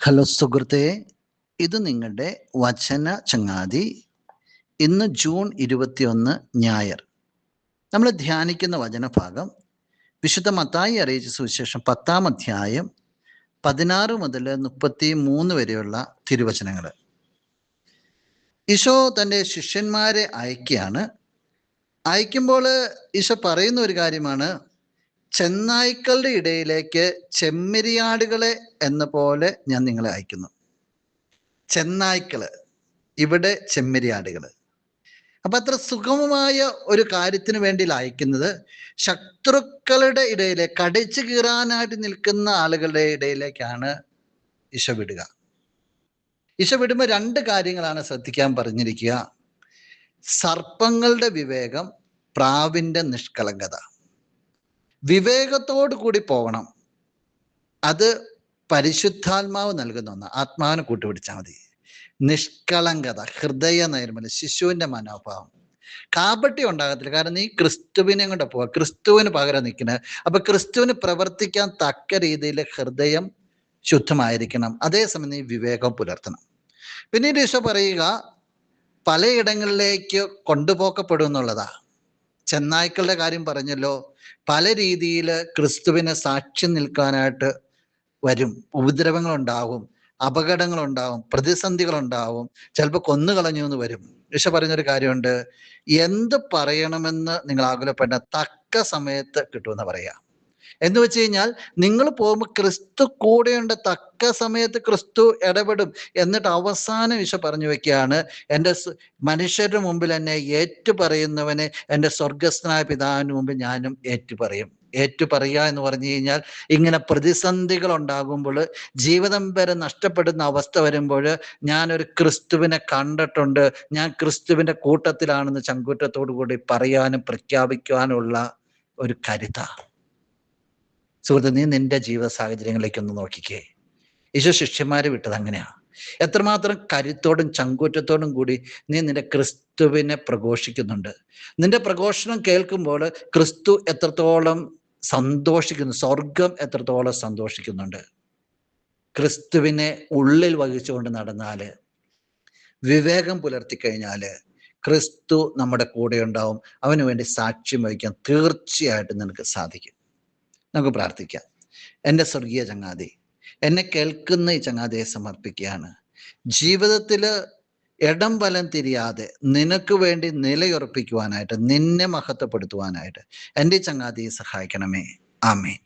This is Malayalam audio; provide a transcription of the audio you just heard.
ഹലോ സുഹൃത്തെ, ഇത് നിങ്ങളുടെ വചന ചങ്ങാതി. ഇന്ന് ജൂൺ 21 ഞായർ. നമ്മൾ ധ്യാനിക്കുന്ന വചനഭാഗം വിശുദ്ധ മത്തായി അറിയിച്ച സുവിശേഷം 10-ാം അധ്യായം 16 മുതൽ 33 വരെയുള്ള തിരുവചനങ്ങൾ. ഈശോ തൻ്റെ ശിഷ്യന്മാരെ അയക്കുകയാണ്. അയക്കുമ്പോൾ ഈശോ പറയുന്ന ഒരു കാര്യമാണ്, ചെന്നായ്ക്കളുടെ ഇടയിലേക്ക് ചെമ്മരിയാടുകളെ എന്ന പോലെ ഞാൻ നിങ്ങളെ അയക്കുന്നു. ചെന്നായ്ക്കള്, ഇവിടെ ചെമ്മരിയാടുകള്. അപ്പൊ അത്ര സുഗമമായ ഒരു കാര്യത്തിന് വേണ്ടി അയക്കുന്നത് ശത്രുക്കളുടെ ഇടയിലേക്ക്, കടിച്ചു കീറാനായിട്ട് നിൽക്കുന്ന ആളുകളുടെ ഇടയിലേക്കാണ് ഈശോ വിടുക. ഈശോ വിടുമ്പോൾ 2 കാര്യങ്ങളാണ് ശ്രദ്ധിക്കാൻ പറഞ്ഞിരിക്കുക: സർപ്പങ്ങളുടെ വിവേകം, പ്രാവിന്റെ നിഷ്കളങ്കത. വിവേകത്തോടു കൂടി പോകണം. അത് പരിശുദ്ധാത്മാവ് നൽകുന്ന ഒന്ന്. ആത്മാവിനെ കൂട്ടുപിടിച്ചാൽ മതി. നിഷ്കളങ്കത, ഹൃദയ നൈർമല്യം, ശിശുവിന്റെ മനോഭാവം. കാപട്യം ഉണ്ടാകത്തില്ല. കാരണം നീ ക്രിസ്തുവിനെ കൊണ്ട് പോവുക, ക്രിസ്തുവിന് പകരം നിൽക്കുന്നത്. അപ്പൊ ക്രിസ്തുവിന് പ്രവർത്തിക്കാൻ തക്ക രീതിയിൽ ഹൃദയം ശുദ്ധമായിരിക്കണം. അതേസമയം നീ വിവേകം പുലർത്തണം. പിന്നീട് ഈശോ പറയുക, പലയിടങ്ങളിലേക്ക് കൊണ്ടുപോക്കപ്പെടും എന്നുള്ളതാ. ചെന്നായ്ക്കളുടെ കാര്യം പറഞ്ഞല്ലോ. പല രീതിയിൽ ക്രിസ്തുവിനെ സാക്ഷ്യം നിൽക്കാനായിട്ട് വരും. ഉപദ്രവങ്ങളുണ്ടാവും, അപകടങ്ങളുണ്ടാവും, പ്രതിസന്ധികളുണ്ടാവും, ചിലപ്പോൾ കൊന്നുകളഞ്ഞു എന്ന് വരും. ഈശോ പറഞ്ഞൊരു കാര്യമുണ്ട്, എന്ത് പറയണമെന്ന് നിങ്ങൾ ആകുലപ്പെട്ട തക്ക സമയത്ത് കിട്ടുമെന്ന് പറയാം. എന്ന് വെച്ച് കഴിഞ്ഞാൽ നിങ്ങൾ പോകുമ്പോൾ ക്രിസ്തു കൂടെയുണ്ട്. തക്ക സമയത്ത് ക്രിസ്തു ഇടപെടും. എന്നിട്ട് അവസാനം ഈശോ പറഞ്ഞു വെക്കുകയാണ്, എൻ്റെ മനുഷ്യരുടെ മുമ്പിൽ എന്നെ ഏറ്റുപറയുന്നവനെ എൻ്റെ സ്വർഗസ്ഥനായ പിതാവിന് മുമ്പിൽ ഞാനും ഏറ്റുപറയും. ഏറ്റുപറയുക എന്ന് പറഞ്ഞു കഴിഞ്ഞാൽ, ഇങ്ങനെ പ്രതിസന്ധികൾ ഉണ്ടാകുമ്പോൾ, ജീവിതം വരെ നഷ്ടപ്പെടുന്ന അവസ്ഥ വരുമ്പോൾ, ഞാനൊരു ക്രിസ്തുവിനെ കണ്ടിട്ടുണ്ട്, ഞാൻ ക്രിസ്തുവിൻ്റെ കൂട്ടത്തിലാണെന്ന് ചങ്കൂറ്റത്തോടു കൂടി പറയാനും പ്രഖ്യാപിക്കാനുള്ള ഒരു കരുത്ത. സുഹൃത്ത്, നീ നിന്റെ ജീവിത സാഹചര്യങ്ങളിലേക്കൊന്ന് നോക്കിക്കേ. ഈശോ ശിഷ്യന്മാരെ വിട്ടത് അങ്ങനെയാ. എത്രമാത്രം കരുത്തോടും ചങ്കൂറ്റത്തോടും കൂടി നീ നിന്റെ ക്രിസ്തുവിനെ പ്രഘോഷിക്കുന്നുണ്ട്. നിന്റെ പ്രഘോഷണം കേൾക്കുമ്പോൾ ക്രിസ്തു എത്രത്തോളം സന്തോഷിക്കുന്നു, സ്വർഗം എത്രത്തോളം സന്തോഷിക്കുന്നുണ്ട്. ക്രിസ്തുവിനെ ഉള്ളിൽ വഹിച്ചുകൊണ്ട് നടന്നാല്, വിവേകം പുലർത്തിക്കഴിഞ്ഞാല് ക്രിസ്തു നമ്മുടെ കൂടെ ഉണ്ടാവും. അവന് വേണ്ടി സാക്ഷ്യം വഹിക്കാൻ തീർച്ചയായിട്ടും നിനക്ക് സാധിക്കും. നമുക്ക് പ്രാർത്ഥിക്കാം. എൻ്റെ സ്വർഗീയ ചങ്ങാതി, എന്നെ കേൾക്കുന്ന ഈ ചങ്ങാതിയെ സമർപ്പിക്കുകയാണ്. ജീവിതത്തിൽ ഇടം വലം തിരിയാതെ നിനക്ക് വേണ്ടി നിലയുറപ്പിക്കുവാനായിട്ട്, നിന്നെ മഹത്വപ്പെടുത്തുവാനായിട്ട് എൻ്റെ ചങ്ങാതിയെ സഹായിക്കണമേ. ആമേൻ.